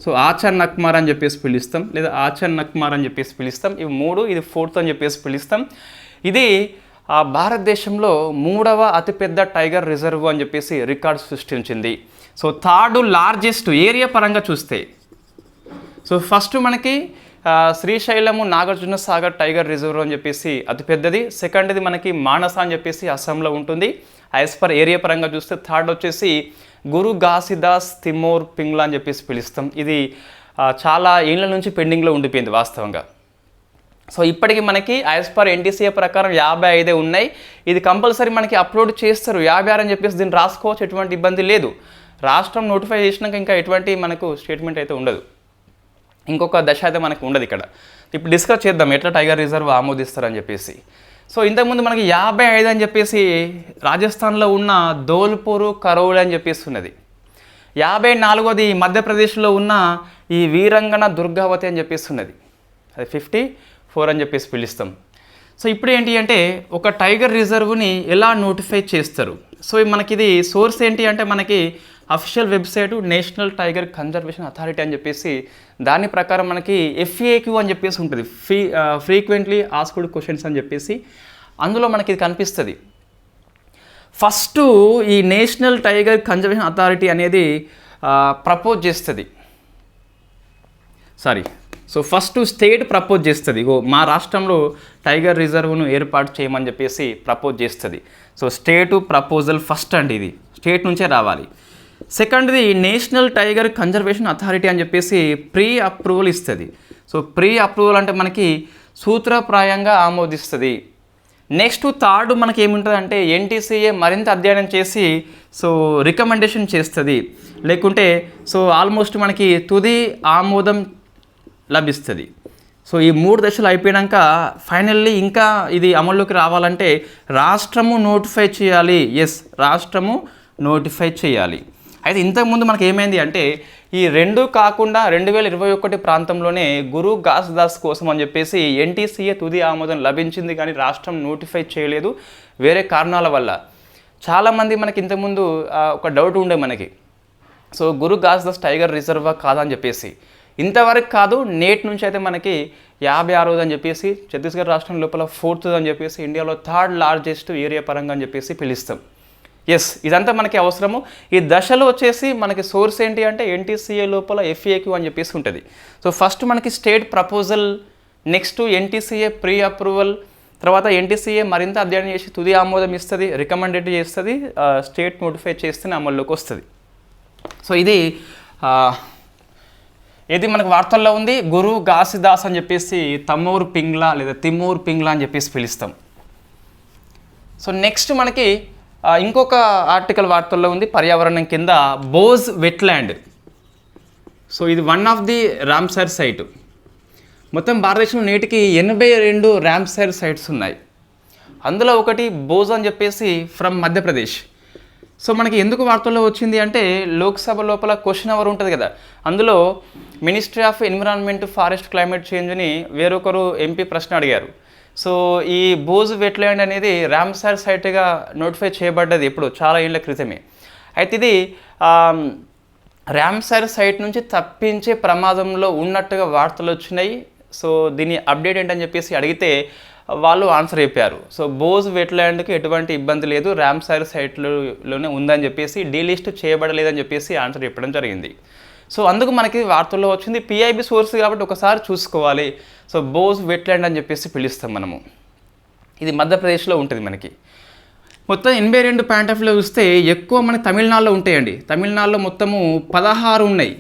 సో ఆచన్నక్మార్ అని చెప్పేసి పిలుస్తాం, లేదా ఆచన్నక్మార్ అని చెప్పేసి పిలుస్తాం. ఇవి 3, ఇది 4th అని చెప్పేసి పిలుస్తాం. ఇది భారతదేశంలో 3వ అతిపెద్ద టైగర్ రిజర్వ్ అని చెప్పేసి రికార్డు సృష్టించింది. సో 3rd లార్జెస్ట్ ఏరియా పరంగా చూస్తే, సో ఫస్ట్ మనకి శ్రీశైలము నాగార్జున సాగర్ టైగర్ రిజర్వ్ అని చెప్పేసి అతిపెద్దది. సెకండ్ది మనకి మానస అని చెప్పేసి అస్సాంలో ఉంటుంది. యాజ్ పర్ ఏరియా పరంగా చూస్తే 3rd వచ్చేసి గురు ఘాసీదాస్ తిమోర్ పింగ్లా అని చెప్పేసి పిలుస్తాం. ఇది చాలా ఏళ్ళ నుంచి పెండింగ్లో ఉండిపోయింది వాస్తవంగా. సో ఇప్పటికి మనకి యాజ్ పర్ ఎన్టీసీఏ ప్రకారం 55 ఉన్నాయి. ఇది కంపల్సరీ మనకి అప్లోడ్ చేస్తారు. 56 అని చెప్పేసి దీన్ని రాసుకోవచ్చు, ఎటువంటి ఇబ్బంది లేదు. రాష్ట్రం నోటిఫై చేసినాక ఇంకా ఎటువంటి మనకు స్టేట్మెంట్ అయితే ఉండదు. ఇంకొక దశ అయితే మనకు ఉండదు. ఇక్కడ ఇప్పుడు డిస్కస్ చేద్దాం ఎట్లా టైగర్ రిజర్వ్ ఆమోదిస్తారని చెప్పేసి. సో ఇంతకుముందు మనకి 55 అని చెప్పేసి రాజస్థాన్లో ఉన్న ధోల్పూర్ కరౌల్ అని చెప్పేసి ఉన్నది. 54వది మధ్యప్రదేశ్లో ఉన్న ఈ వీరంగన దుర్గావతి అని చెప్పేసి ఉన్నది. అది 54 అని చెప్పేసి పిలుస్తాం. సో ఇప్పుడు ఏంటి అంటే ఒక టైగర్ రిజర్వ్ని ఎలా నోటిఫై చేస్తారు. సో మనకి ఇది సోర్స్ ఏంటి అంటే మనకి official website national tiger conservation authority అని చెప్పేసి, దాని ప్రకారం మనకి FAQ అని చెప్పేసి ఉంటుంది, ఫ్రీక్వెంట్లీ ఆస్క్డ్ క్వశ్చన్స్ అని చెప్పేసి. అందులో మనకి ఇది కనిపిస్తుంది. ఫస్ట్ ఈ నేషనల్ టైగర్ కన్జర్వేషన్ అథారిటీ అనేది ప్రపోజ్ చేస్తుంది. సో ఫస్ట్ స్టేట్ ప్రపోజ్ చేస్తుంది, మా రాష్ట్రంలో టైగర్ రిజర్వ్ను ఏర్పాటు చేయమని చెప్పేసి ప్రపోజ్ చేస్తుంది. సో స్టేటు ప్రపోజల్ ఫస్ట్ అండి, ఇది స్టేట్ నుంచే రావాలి. సెకండ్ది నేషనల్ టైగర్ కన్జర్వేషన్ అథారిటీ అని చెప్పేసి ప్రీ అప్రూవల్ ఇస్తుంది. సో ప్రీ అప్రూవల్ అంటే మనకి సూత్రప్రాయంగా ఆమోదిస్తుంది. నెక్స్ట్ 3rd మనకి ఏముంటుంది అంటే ఎన్టీసీఏ మరింత అధ్యయనం చేసి సో రికమెండేషన్ చేస్తుంది, లేకుంటే సో ఆల్మోస్ట్ మనకి తుది ఆమోదం లభిస్తుంది. సో ఈ 3 దశలు అయిపోయాక ఫైనల్లీ ఇంకా ఇది అమల్లోకి రావాలంటే రాష్ట్రము నోటిఫై చేయాలి. రాష్ట్రము నోటిఫై చేయాలి. అయితే ఇంతకుముందు మనకి ఏమైంది అంటే ఈ 2 కాకుండా 2021 ప్రాంతంలోనే గురు ఘాసీదాస్ కోసం అని చెప్పేసి ఎన్టీసీఏ తుది ఆమోదం లభించింది, కానీ రాష్ట్రం నోటిఫై చేయలేదు వేరే కారణాల వల్ల. చాలామంది మనకి ఇంతకుముందు ఒక డౌట్ ఉండే మనకి, సో గురు ఘాసీదాస్ టైగర్ రిజర్వా కాదని చెప్పేసి. ఇంతవరకు కాదు, నేటి నుంచి అయితే మనకి 56ది అని చెప్పేసి, ఛత్తీస్గఢ్ రాష్ట్రం లోపల 4th అని చెప్పేసి, ఇండియాలో 3rd లార్జెస్ట్ ఏరియా పరంగా అని చెప్పేసి పిలుస్తాం. ఇదంతా మనకి అవసరము. ఈ దశలో వచ్చేసి మనకి సోర్స్ ఏంటి అంటే ఎన్టీసీఏ లోపల FAQ అని చెప్పేసి ఉంటుంది. సో ఫస్ట్ మనకి state proposal, next NTCA pre approval, తర్వాత ఎన్టీసీఏ మరింత అధ్యయనం చేసి తుది ఆమోదం ఇస్తుంది, రికమెండేట్ చేస్తుంది, స్టేట్ నోటిఫై చేస్తేనే అమల్లోకి వస్తుంది. సో ఇది ఏది మనకు వార్తల్లో ఉంది. గురు ఘాసిదాస్ అని చెప్పేసి తమూర్ పింగ్లా లేదా తిమూర్ పింగ్లా అని చెప్పేసి పిలుస్తాం. సో నెక్స్ట్ మనకి ఇంకొక ఆర్టికల్ వార్తల్లో ఉంది పర్యావరణం కింద, బోజ్ వెట్లాండ్. సో ఇది one of the Ramsar site. మొత్తం భారతదేశంలో నేటికి 82 రామ్సర్ సైట్స్ ఉన్నాయి. అందులో ఒకటి బోజ్ అని చెప్పేసి ఫ్రమ్ మధ్యప్రదేశ్. సో మనకి ఎందుకు వార్తల్లో వచ్చింది అంటే, లోక్సభ లోపల క్వశ్చన్ అవర్ ఉంటుంది కదా, అందులో ministry of environment, forest, climate చేంజ్ని వేరొకరు ఎంపీ ప్రశ్న అడిగారు. సో ఈ బోజ్ వెట్లాండ్ అనేది రామ్సర్ సైట్గా నోటిఫై చేయబడ్డది ఇప్పుడు చాలా ఏళ్ళ క్రితమే. అయితే ఇది రామ్సర్ సైట్ నుంచి తప్పించే ప్రమాదంలో ఉన్నట్టుగా వార్తలు వచ్చినాయి. సో దీని అప్డేట్ ఏంటని చెప్పేసి అడిగితే వాళ్ళు ఆన్సర్ చెప్పారు. సో బోజ్ వెట్లాండ్కి ఎటువంటి ఇబ్బంది లేదు, రామ్సర్ సైట్లోనే ఉందని చెప్పేసి, డీలిస్ట్ చేయబడలేదని చెప్పేసి ఆన్సర్ చెప్పడం జరిగింది. సో అందుకు మనకి వార్తల్లో వచ్చింది. పిఐబి సోర్స్ కాబట్టి ఒకసారి చూసుకోవాలి. సో బోజ్ వెట్లాండ్ అని చెప్పేసి పిలుస్తాం మనము. ఇది మధ్యప్రదేశ్లో ఉంటుంది మనకి. మొత్తం 82 పాయింట్ ఆఫ్ వ్యూలో చూస్తే ఎక్కువ మనకి తమిళనాడులో ఉంటాయండి. తమిళనాడులో మొత్తము 16 ఉన్నాయి.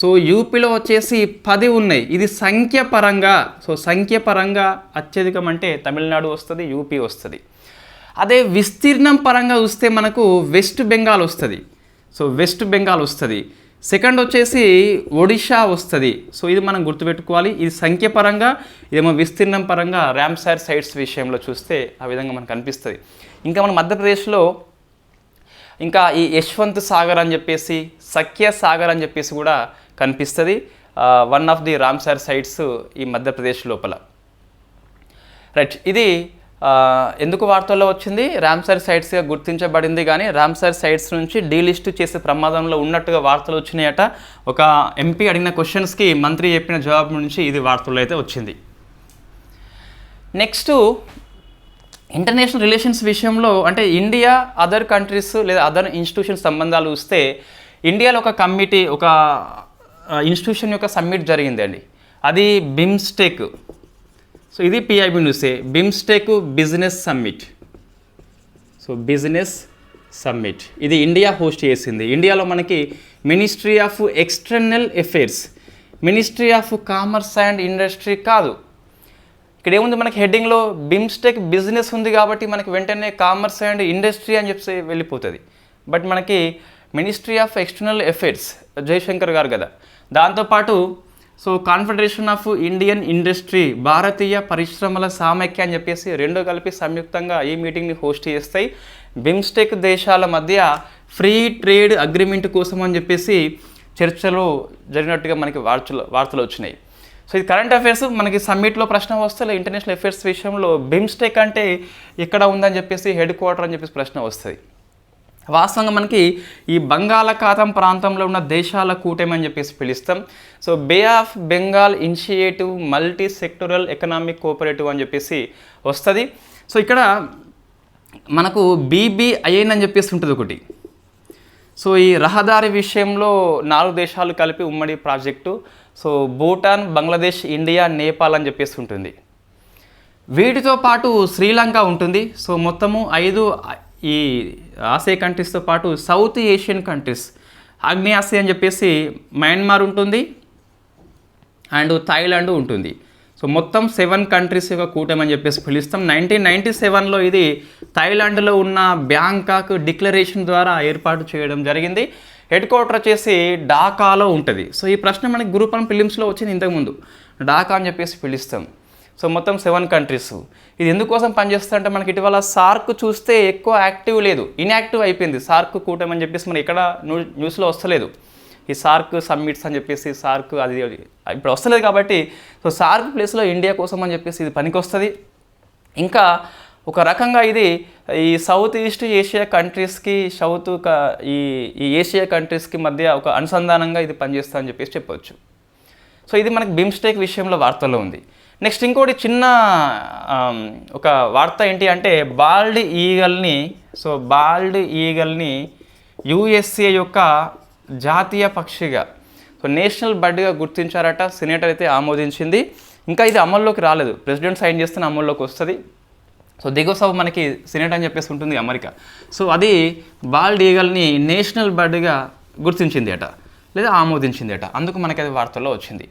సో యూపీలో వచ్చేసి 10 ఉన్నాయి. ఇది సంఖ్యపరంగా, సో సంఖ్యపరంగా అత్యధికం అంటే తమిళనాడు వస్తుంది, యూపీ వస్తుంది. అదే విస్తీర్ణం పరంగా చూస్తే మనకు వెస్ట్ బెంగాల్ వస్తుంది. సో వెస్ట్ బెంగాల్ వస్తుంది. సెకండ్ వచ్చేసి ఒడిషా వస్తుంది. సో ఇది మనం గుర్తుపెట్టుకోవాలి. ఇది సంఖ్యపరంగా, ఇదేమో విస్తీర్ణం పరంగా రామ్సర్ సైట్స్ విషయంలో చూస్తే ఆ విధంగా మనకు అనిపిస్తుంది. ఇంకా మన మధ్యప్రదేశ్లో ఇంకా ఈ యశ్వంత్ సాగర్ అని చెప్పేసి, సఖ్య సాగర్ అని చెప్పేసి కూడా కనిపిస్తుంది. One of the Ramsar sites ఈ మధ్యప్రదేశ్ లోపల. రైట్, ఇది ఎందుకు వార్తల్లో వచ్చింది, రామ్సర్ సైట్స్గా గుర్తించబడింది, కానీ రామ్సర్ సైట్స్ నుంచి డీలిస్ట్ చేసే ప్రమాదంలో ఉన్నట్టుగా వార్తలు వచ్చినాయట. ఒక ఎంపీ అడిగిన క్వశ్చన్స్కి మంత్రి చెప్పిన జవాబు నుంచి ఇది వార్తల్లో అయితే వచ్చింది. నెక్స్ట్ ఇంటర్నేషనల్ రిలేషన్స్ విషయంలో అంటే ఇండియా అదర్ కంట్రీస్ లేదా అదర్ ఇన్స్టిట్యూషన్ సంబంధాలు చూస్తే, ఇండియాలో ఒక కమిటీ, ఒక ఇన్స్టిట్యూషన్ యొక్క సమ్మిట్ జరిగిందండి. అది బిమ్స్టెక్. సో ఇది పిఐబి న్యూసే, BIMSTEC business summit. So business summit ఇది ఇండియా హోస్ట్ చేసింది. ఇండియాలో మనకి ministry of external affairs, ministry of commerce and industry కాదు. ఇక్కడ ఏముంది మనకి హెడ్డింగ్లో బిమ్స్టెక్ బిజినెస్ ఉంది కాబట్టి మనకి వెంటనే కామర్స్ అండ్ ఇండస్ట్రీ అని చెప్పి వెళ్ళిపోతుంది. బట్ మనకి ministry of external affairs Jaishankar garu కదా. దాంతోపాటు so confederation of Indian industry, భారతీయ పరిశ్రమల సామైక్య అని చెప్పేసి రెండు కలిపి సంయుక్తంగా ఈ మీటింగ్ని హోస్ట్ చేస్తాయి. బిమ్స్టెక్ దేశాల మధ్య ఫ్రీ ట్రేడ్ అగ్రిమెంట్ కోసం అని చెప్పేసి చర్చలు జరిగినట్టుగా మనకి వార్తలు వచ్చినాయి. సో ఇది కరెంట్ అఫైర్స్. మనకి సమ్మిట్లో ప్రశ్న వస్తే ఇంటర్నేషనల్ అఫైర్స్ విషయంలో బిమ్స్టెక్ అంటే ఎక్కడ ఉందని చెప్పేసి, హెడ్ క్వార్టర్ అని చెప్పేసి ప్రశ్న వస్తుంది. వాస్తవంగా మనకి ఈ బంగాళాఖాతం ప్రాంతంలో ఉన్న దేశాల కూటమి అని చెప్పేసి పిలుస్తాం. So bay of Bengal initiative multi sectoral economic cooperative అని చెప్పేసి వస్తుంది. సో ఇక్కడ మనకు BBIN అని చెప్పేసి ఉంటుంది ఒకటి. సో ఈ రహదారి విషయంలో 4 దేశాలు కలిపి ఉమ్మడి project. So Bhutan, Bangladesh, India, Nepal అని చెప్పేసి ఉంటుంది. వీటితో పాటు శ్రీలంక ఉంటుంది. సో మొత్తము 5 ఈ ఆసియా కంట్రీస్తో పాటు సౌత్ ఏషియన్ కంట్రీస్, ఆగ్నేయాసియా అని చెప్పేసి మయన్మార్ ఉంటుంది అండ్ థాయిలాండ్ ఉంటుంది. సో మొత్తం 7 కంట్రీస్ యొక్క కూటమి అని చెప్పేసి పిలుస్తాం. 1997లో ఇది థాయిలాండ్లో ఉన్న బ్యాంకాక్ డిక్లరేషన్ ద్వారా ఏర్పాటు చేయడం జరిగింది. హెడ్ క్వార్టర్ వచ్చేసి ఢాకాలో ఉంటుంది. సో ఈ ప్రశ్న మనకి గ్రూప్ 1 ప్రిలిమ్స్లో వచ్చింది ఇంతకుముందు, ఢాకా అని చెప్పేసి పిలుస్తాం. సో మొత్తం 7 కంట్రీస్. ఇది ఎందుకోసం పనిచేస్తుందంటే మనకి ఇటీవల సార్క్ చూస్తే ఎక్కువ యాక్టివ్ లేదు, ఇన్యాక్టివ్ అయిపోయింది సార్క్ కూటమి అని చెప్పేసి మనకి ఎక్కడ న్యూస్లో వస్తలేదు. ఈ సార్క్ సమ్మిట్స్ అని చెప్పేసి సార్క్ అది ఇప్పుడు వస్తలేదు కాబట్టి, సో సార్క్ ప్లేస్లో ఇండియా కోసం అని చెప్పేసి ఇది పనికి వస్తుంది. ఇంకా ఒక రకంగా ఇది ఈ సౌత్ ఈస్ట్ ఏషియా కంట్రీస్కి, ఈ ఏషియా కంట్రీస్కి మధ్య ఒక అనుసంధానంగా ఇది పనిచేస్తా అని చెప్పేసి చెప్పవచ్చు. సో ఇది మనకి బిమ్స్టెక్ విషయంలో వార్తల్లో ఉంది. నెక్స్ట్ ఇంకోటి చిన్న ఒక వార్త ఏంటి అంటే, బాల్డ్ ఈగల్ని USA యొక్క జాతీయ పక్షిగా, సో నేషనల్ బర్డ్గా గుర్తించారట. సెనేటర్ అయితే ఆమోదించింది. ఇంకా ఇది అమల్లోకి రాలేదు, ప్రెసిడెంట్ సైన్ చేస్తేనే అమల్లోకి వస్తుంది. సో దిగువ సభ మనకి సెనేట్ అని చెప్పేసి ఉంటుంది అమెరికా. సో అది బాల్డ్ ఈగల్ని నేషనల్ బర్డ్గా గుర్తించింది అట, లేదా ఆమోదించింది అట. అందుకు మనకి అది వార్తల్లో వచ్చింది.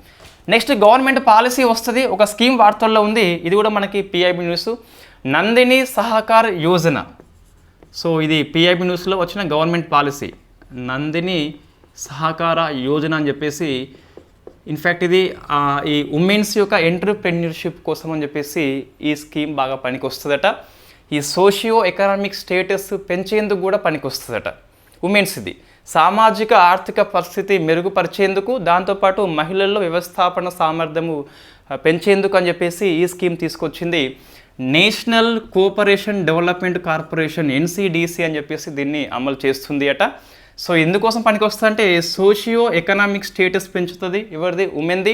నెక్స్ట్ గవర్నమెంట్ పాలసీ వస్తుంది, ఒక స్కీమ్ వార్తల్లో ఉంది. ఇది కూడా మనకి PIB news, Nandini Sahakar Yojana. So ఇది పిఐబి న్యూస్లో వచ్చిన గవర్నమెంట్ పాలసీ, నందిని సహకార యోజన అని చెప్పేసి. ఇన్ఫ్యాక్ట్ ఇది ఈ ఉమెన్స్ యొక్క ఎంటర్ప్రెన్యూర్షిప్ కోసం అని చెప్పేసి ఈ స్కీమ్ బాగా పనికి వస్తుందట. ఈ సోషియో ఎకనామిక్ స్టేటస్ పెంచేందుకు కూడా పనికి వస్తుందట ఉమెన్స్. ఇది సామాజిక ఆర్థిక పరిస్థితి మెరుగుపరిచేందుకు, దాంతోపాటు మహిళల్లో వ్యవస్థాపన సామర్థ్యము పెంచేందుకు అని చెప్పేసి ఈ స్కీమ్ తీసుకొచ్చింది national cooperation development corporation, NCDC అని చెప్పేసి దీన్ని అమలు చేస్తుంది అట. సో ఎందుకోసం పనికి వస్తుందంటే సోషియో ఎకనామిక్ స్టేటస్ పెంచుతుంది. ఎవరిది? ఉమెన్ది.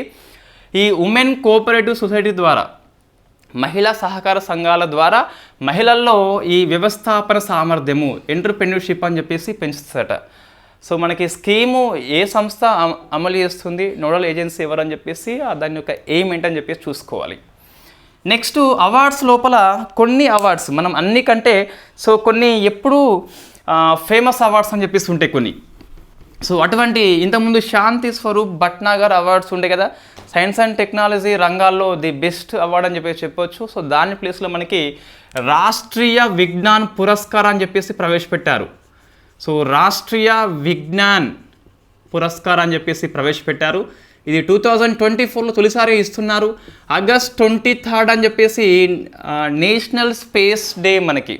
ఈ ఉమెన్ కోఆపరేటివ్ సొసైటీ ద్వారా, మహిళా సహకార సంఘాల ద్వారా మహిళల్లో ఈ వ్యవస్థాపన సామర్థ్యము, ఎంటర్ప్రెన్యూర్షిప్ అని చెప్పేసి పెంచుతుందట. సో మనకి స్కీము ఏ సంస్థ అమలు చేస్తుంది, నోడల్ ఏజెన్సీ ఎవరని చెప్పేసి దాని యొక్క ఎయిమ్ ఏంటని చెప్పేసి చూసుకోవాలి. నెక్స్ట్ అవార్డ్స్ లోపల కొన్ని అవార్డ్స్ మనం అన్ని కంటే కొన్ని ఎప్పుడూ ఫేమస్ అవార్డ్స్ అని చెప్పేసి ఉంటాయి కొన్ని. సో అటువంటి ఇంతకుముందు శాంతి స్వరూప్ భట్నాగర్ అవార్డ్స్ ఉండే కదా, సైన్స్ అండ్ టెక్నాలజీ రంగాల్లో ది బెస్ట్ అవార్డ్ అని చెప్పేసి చెప్పొచ్చు. సో దాని ప్లేస్లో మనకి రాష్ట్రీయ విజ్ఞాన్ పురస్కార్ అని చెప్పేసి ప్రవేశపెట్టారు. సో రాష్ట్రీయ విజ్ఞాన్ పురస్కార్ అని చెప్పేసి ప్రవేశపెట్టారు. ఇది 2024లో తొలిసారి ఇస్తున్నారు. ఆగస్ట్ 23 అని చెప్పేసి నేషనల్ స్పేస్ డే. మనకి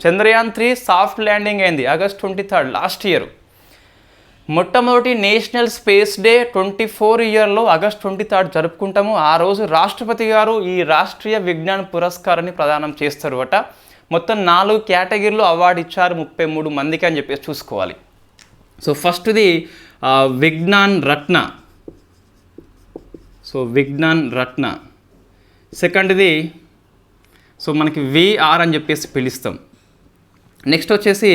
చంద్రయాన్ 3 సాఫ్ట్ ల్యాండింగ్ అయింది ఆగస్ట్ 23 లాస్ట్ ఇయర్. మొట్టమొదటి నేషనల్ స్పేస్ డే 24 ఇయర్లో ఆగస్ట్ 23 జరుపుకుంటాము. ఆ రోజు రాష్ట్రపతి గారు ఈ రాష్ట్రీయ విజ్ఞాన్ పురస్కారాన్ని ప్రదానం చేస్తారు అట. మొత్తం 4 కేటగిరీలో అవార్డు ఇచ్చారు 33 మందికి అని చెప్పేసి చూసుకోవాలి. సో ఫస్ట్ది విజ్ఞాన్ రత్న. సో విజ్ఞాన్ రత్న. సెకండ్ది మనకి విఆర్ అని చెప్పేసి పిలుస్తాం. నెక్స్ట్ వచ్చేసి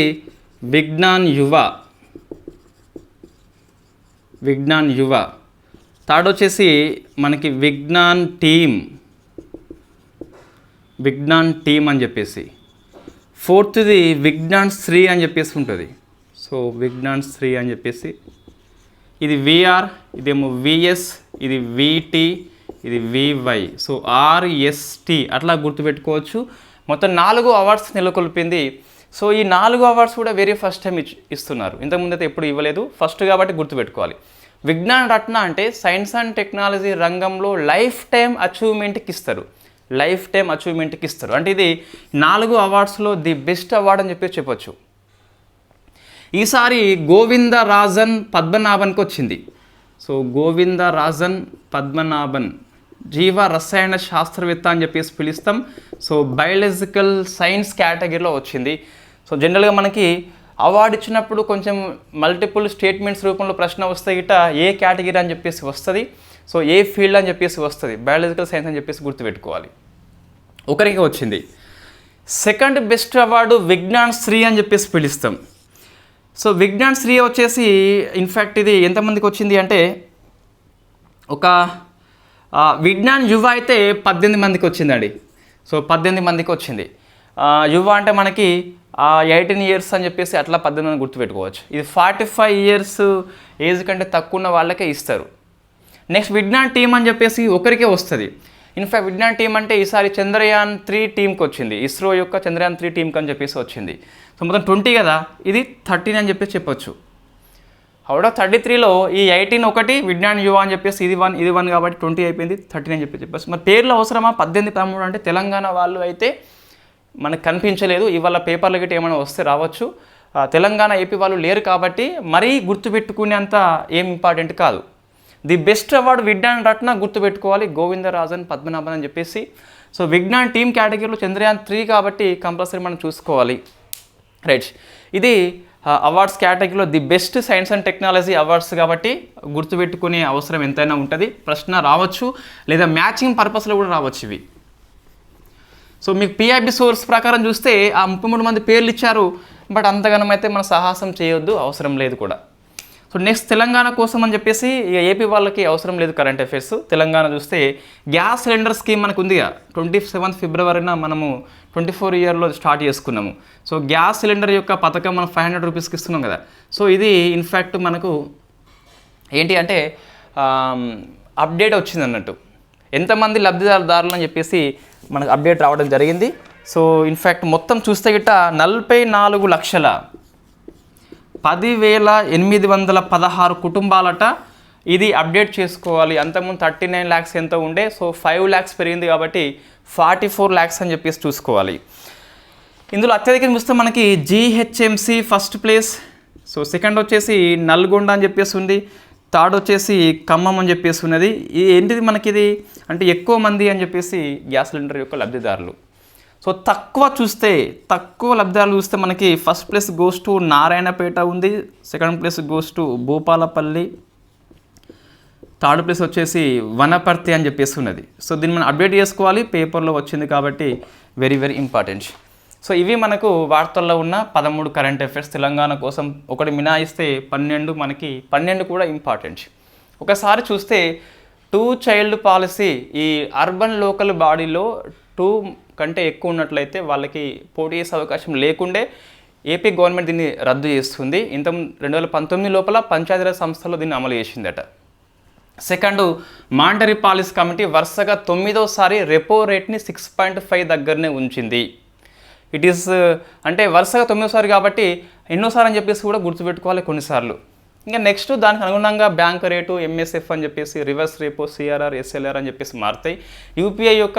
విజ్ఞాన్ యువ. థర్డ్ వచ్చేసి మనకి విజ్ఞాన్ టీమ్ అని చెప్పేసి. ఫోర్త్ది విజ్ఞాన్ శ్రీ అని చెప్పేసి ఉంటుంది. సో విజ్ఞాన్ శ్రీ అని చెప్పేసి. ఇది విఆర్, ఇదేమో విఎస్, ఇది విటి, ఇది వివై. సో ఆర్ఎస్టి అట్లా గుర్తుపెట్టుకోవచ్చు. మొత్తం 4 అవార్డ్స్ నెలకొల్పింది. సో ఈ 4 అవార్డ్స్ కూడా వెరీ ఫస్ట్ టైం ఇస్తున్నారు. ఇంతకుముందు అయితే ఎప్పుడు ఇవ్వలేదు, ఫస్ట్ కాబట్టి గుర్తుపెట్టుకోవాలి. విజ్ఞాన్ రత్న అంటే సైన్స్ అండ్ టెక్నాలజీ రంగంలో లైఫ్ టైం అచీవ్మెంట్కి ఇస్తారు. అంటే ఇది 4 అవార్డ్స్లో ది బెస్ట్ అవార్డ్ అని చెప్పేసి చెప్పొచ్చు. ఈసారి గోవిందరాజన్ పద్మనాభన్కి వచ్చింది. సో గోవిందరాజన్ పద్మనాభన్ జీవ రసాయన శాస్త్రవేత్త అని చెప్పేసి పిలుస్తాం. సో బయాలజికల్ సైన్స్ కేటగిరీలో వచ్చింది. సో జనరల్గా మనకి అవార్డు ఇచ్చినప్పుడు కొంచెం మల్టిపుల్ స్టేట్మెంట్స్ రూపంలో ప్రశ్న వస్తే గిట్ట ఏ కేటగిరీ అని చెప్పేసి వస్తుంది, సో ఏ ఫీల్డ్ అని చెప్పేసి వస్తుంది, బయాలజికల్ సైన్స్ అని చెప్పేసి గుర్తుపెట్టుకోవాలి. ఒకరికి వచ్చింది. Second best award Vigyan Shri అని చెప్పేసి పిలుస్తాం. సో విజ్ఞాన్ శ్రీ వచ్చేసి ఇన్ఫ్యాక్ట్ ఇది ఎంతమందికి వచ్చింది అంటే ఒక విజ్ఞాన్ యువ అయితే 18 మందికి వచ్చిందండి. సో 18 మందికి వచ్చింది. యువ అంటే మనకి 18 ఇయర్స్ అని చెప్పేసి అట్లా 18 మంది గుర్తుపెట్టుకోవచ్చు. ఇది 45 ఇయర్స్ ఏజ్ కంటే తక్కువ ఉన్న వాళ్ళకే ఇస్తారు. నెక్స్ట్ విజ్ఞాన్ టీమ్ అని చెప్పేసి ఒకరికే వస్తుంది. ఇన్ఫ్యాక్ట్ విజ్ఞాన్ టీమ్ అంటే ఈసారి చంద్రయాన్ 3 టీంకి వచ్చింది. ఇస్రో యొక్క చంద్రయాన్ 3 టీంకి అని చెప్పేసి వచ్చింది. సో మొత్తం 20 కదా, ఇది 13 అని చెప్పేసి చెప్పొచ్చు. అవుట్ ఆఫ్ 33లో ఈ 18 ఒకటి విజ్ఞాన్ యువ అని చెప్పేసి ఇది 1 కాబట్టి 20 అయిపోయింది, 13 అని చెప్పేసి. మరి పేర్లు అవసరమా 18, 13 అంటే తెలంగాణ వాళ్ళు అయితే మనకు కనిపించలేదు. ఇవాళ పేపర్లు గిట్ట ఏమైనా వస్తే రావచ్చు. తెలంగాణ ఏపీ వాళ్ళు లేరు కాబట్టి మరీ గుర్తుపెట్టుకునేంత ఏం ఇంపార్టెంట్ కాదు. ది బెస్ట్ అవార్డు విజ్ఞాన్ రత్న గుర్తుపెట్టుకోవాలి, గోవిందరాజన్ పద్మనాభన్ అని చెప్పేసి. సో విజ్ఞాన్ టీమ్ కేటగిరీలో చంద్రయాన్ 3 కాబట్టి కంపల్సరీ మనం చూసుకోవాలి. రైట్, ఇది అవార్డ్స్ కేటగిరీలో the best science and technology awards కాబట్టి గుర్తుపెట్టుకునే అవసరం ఎంతైనా ఉంటుంది. ప్రశ్న రావచ్చు, లేదా మ్యాచింగ్ పర్పస్లో కూడా రావచ్చు ఇవి. సో మీకు పిఐబి సోర్స్ ప్రకారం చూస్తే ఆ 33 మంది పేర్లు ఇచ్చారు. బట్ అంతగానం అయితే మనం సాహసం చేయొద్దు, అవసరం లేదు కూడా. సో నెక్స్ట్ తెలంగాణ కోసం అని చెప్పేసి ఇక ఏపీ వాళ్ళకి అవసరం లేదు కరెంట్ అఫైర్స్. తెలంగాణ చూస్తే గ్యాస్ సిలిండర్ స్కీమ్ మనకు ఉందిగా, 27 ఫిబ్రవరిన మనము 24 ఇయర్లో స్టార్ట్ చేసుకున్నాము. సో గ్యాస్ సిలిండర్ యొక్క పథకం మనం 500 రూపీస్కి ఇస్తున్నాం కదా. సో ఇది ఇన్ఫ్యాక్ట్ మనకు ఏంటి అంటే అప్డేట్ వచ్చింది అన్నట్టు, ఎంతమంది లబ్ధిదారులు అని చెప్పేసి మనకు అప్డేట్ రావడం జరిగింది. సో ఇన్ఫ్యాక్ట్ మొత్తం చూస్తే గిట్ట 44,10,816 కుటుంబాలట ఇది అప్డేట్ చేసుకోవాలి. అంతకుముందు 39 lakhs ఎంత ఉండే, సో 5 lakhs పెరిగింది కాబట్టి 44 lakhs అని చెప్పేసి చూసుకోవాలి. ఇందులో అత్యధికంగా చూస్తే మనకి GHMC first place, so second వచ్చేసి నల్గొండ అని చెప్పేసి ఉంది, థర్డ్ వచ్చేసి ఖమ్మం అని చెప్పేసి ఉన్నది. ఏంటిది మనకి ఇది అంటే ఎక్కువ మంది అని చెప్పేసి గ్యాస్ సిలిండర్ యొక్క లబ్ధిదారులు. సో తక్కువ లబ్ధిదారులు చూస్తే మనకి first place goes to Narayanpet ఉంది, second place goes to Bhupalpally, third place వచ్చేసి వనపర్తి అని చెప్పేసి ఉన్నది. సో దీన్ని మనం అప్డేట్ చేసుకోవాలి, పేపర్లో వచ్చింది కాబట్టి వెరీ వెరీ ఇంపార్టెంట్. సో ఇవి మనకు వార్తల్లో ఉన్న 13 కరెంట్ అఫైర్స్. తెలంగాణ కోసం ఒకటి మినాయిస్తే 12 మనకి 12 కూడా ఇంపార్టెంట్. ఒకసారి చూస్తే 2 చైల్డ్ పాలసీ ఈ అర్బన్ లోకల్ బాడీలో 2 కంటే ఎక్కువ ఉన్నట్లయితే వాళ్ళకి పోటీ చేసే అవకాశం లేకుండే ఏపీ గవర్నమెంట్ దీన్ని రద్దు చేస్తుంది. 2019 లోపల పంచాయతీరాజ్ సంస్థలో దీన్ని అమలు చేసిందట. సెకండ్, మానిటరీ పాలసీ కమిటీ వరుసగా 9వ రెపో రేట్ని 6.5 దగ్గరనే ఉంచింది. ఇట్ ఈస్ అంటే వరుసగా 9వ కాబట్టి ఎన్నోసారి అని చెప్పేసి కూడా గుర్తుపెట్టుకోవాలి కొన్నిసార్లు. ఇంకా నెక్స్ట్ దానికి అనుగుణంగా బ్యాంక్ రేటు ఎంఎస్ఎఫ్ అని చెప్పేసి, రివర్స్ రేపో, సిఆర్ఆర్, ఎస్ఎల్ఆర్ అని చెప్పేసి మారుతాయి. యూపీఐ యొక్క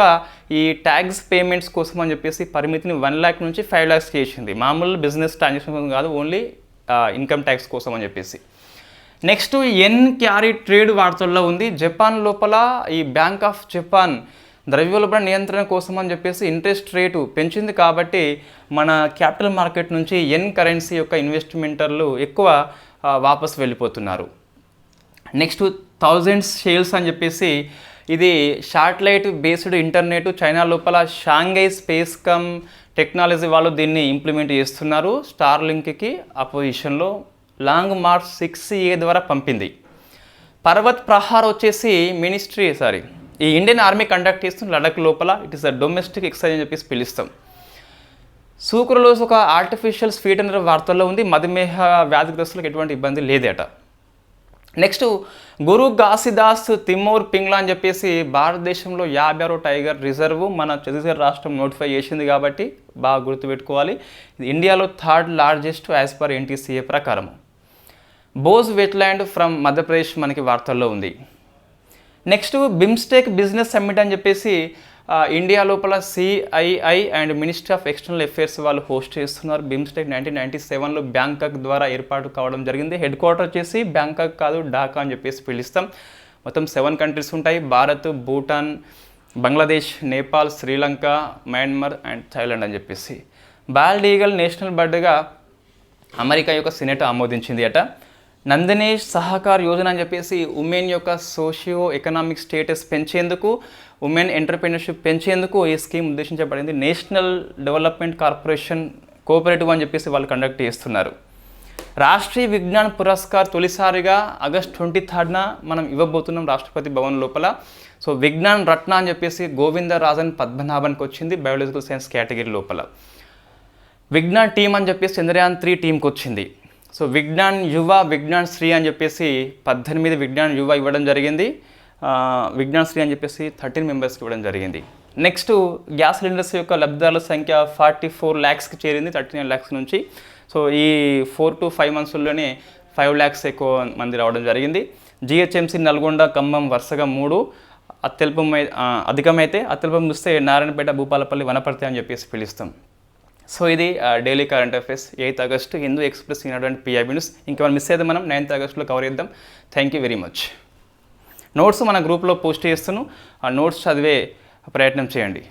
ఈ ట్యాక్స్ పేమెంట్స్ కోసం అని చెప్పేసి పరిమితిని 1 lakh నుంచి 5 lakhs చేసింది. మామూలు బిజినెస్ ట్రాన్సాక్షన్ కాదు, ఓన్లీ ఇన్కమ్ ట్యాక్స్ కోసం అని చెప్పేసి. నెక్స్ట్ ఎన్ క్యారీ ట్రేడ్ వార్తల్లో ఉంది. జపాన్ లోపల ఈ బ్యాంక్ ఆఫ్ జపాన్ ద్రవ్యోల్బణ నియంత్రణ కోసం అని చెప్పేసి ఇంట్రెస్ట్ రేటు పెంచింది కాబట్టి మన క్యాపిటల్ మార్కెట్ నుంచి ఎన్ కరెన్సీ యొక్క ఇన్వెస్ట్మెంటర్లు ఎక్కువ వాపస్ వెళ్ళిపోతున్నారు. నెక్స్ట్ 1000 షేల్స్ అని చెప్పేసి ఇది శాటిలైట్ బేస్డ్ ఇంటర్నెట్, చైనా లోపల షాంఘై స్పేస్ కమ్ టెక్నాలజీ వాళ్ళు దీన్ని ఇంప్లిమెంట్ చేస్తున్నారు. స్టార్ లింక్కి అపోజిషన్లో లాంగ్ మార్చ్ 6A ద్వారా పంపింది. పర్వత్ ప్రహార్ వచ్చేసి ఈ ఇండియన్ ఆర్మీ కండక్ట్ చేస్తున్న లడక్ లోపల it is a domestic excise అని చెప్పేసి పిలుస్తాం. సూక్రలోస్ ఒక ఆర్టిఫిషియల్ స్వీటనర్ వార్తల్లో ఉంది. మధుమేహ వ్యాధిగ్రస్తులకు ఎటువంటి ఇబ్బంది లేదట. నెక్స్ట్ గురు ఘాసిదాస్ తిమోర్ పింగ్లా అని చెప్పేసి భారతదేశంలో 56వ టైగర్ రిజర్వ్ మన ఛత్తీస్గఢ్ రాష్ట్రం నోటిఫై చేసింది కాబట్టి బాగా గుర్తుపెట్టుకోవాలి. ఇది ఇండియాలో 3rd largest as per NTCA ప్రకారం. బోజ్ వెట్లాండ్ ఫ్రమ్ మధ్యప్రదేశ్ మనకి వార్తల్లో ఉంది. నెక్స్ట్ బిమ్స్టెక్ బిజినెస్ సమ్మిట్ అని చెప్పేసి ఇండియా లోపల CII and ministry of external affairs వాళ్ళు హోస్ట్ చేస్తున్నారు. బిమ్స్టెక్ 1997లో బ్యాంకాక్ ద్వారా ఏర్పాటు కావడం జరిగింది. హెడ్ క్వార్టర్ వచ్చేసి బ్యాంకాక్ కాదు, ఢాకా అని చెప్పేసి పిలుస్తాం. మొత్తం 7 కంట్రీస్ ఉంటాయి: Bharat, Bhutan, Bangladesh, Nepal, Sri Lanka, Myanmar and Thailand అని చెప్పేసి. బాల్డ్ ఈగల్ నేషనల్ బర్డ్గా అమెరికా యొక్క సెనెట్ ఆమోదించింది అట. నందినేష్ సహకార్ యోజన అని చెప్పేసి ఉమెన్ యొక్క సోషియో ఎకనామిక్ స్టేటస్ పెంచేందుకు, ఉమెన్ ఎంటర్ప్రీనర్షిప్ పెంచేందుకు ఈ స్కీమ్ ఉద్దేశించబడింది. నేషనల్ డెవలప్మెంట్ కార్పొరేషన్ కోఆపరేటివ్ అని చెప్పేసి వాళ్ళు కండక్ట్ చేస్తున్నారు. రాష్ట్రీయ విజ్ఞాన్ పురస్కార్ తొలిసారిగా ఆగస్ట్ 23న మనం ఇవ్వబోతున్నాం రాష్ట్రపతి భవన్ లోపల. సో విజ్ఞాన్ రత్న అని చెప్పేసి గోవిందరాజన్ పద్మనాభన్కి వచ్చింది బయాలజికల్ సైన్స్ కేటగిరీ లోపల. విజ్ఞాన్ టీమ్ అని చెప్పేసి చంద్రయాన్ 3 టీంకి వచ్చింది. సో విజ్ఞాన్ యువ, విజ్ఞాన్ శ్రీ అని చెప్పేసి 18 విజ్ఞాన్ యువ ఇవ్వడం జరిగింది. విజ్ఞాన్ శ్రీ అని చెప్పేసి 13 మెంబర్స్కి ఇవ్వడం జరిగింది. నెక్స్ట్ గ్యాస్ సిలిండర్స్ యొక్క లబ్ధిదారుల సంఖ్య 44 lakhsకి చేరింది 39 lakhs నుంచి. సో ఈ 4 to 5 monthsలోనే 5 lakhs ఎక్కువ మంది రావడం జరిగింది. GHMC నల్గొండ, ఖమ్మం వరుసగా 3, అధికమైతే అత్యల్పం చూస్తే నారాయణపేట, భూపాలపల్లి, వనపర్తి అని చెప్పేసి పిలుస్తాం. సో ఇది daily current affairs 8th August Hindu express, Eenadu and PIB news. ఇంకేమైనా మిస్ అయితే మనం 9th Augustలో కవర్ చేద్దాం. Thank you very much. Notes మన గ్రూప్లో పోస్ట్ చేస్తున్నాను, ఆ నోట్స్ చదివే ప్రయత్నం చేయండి.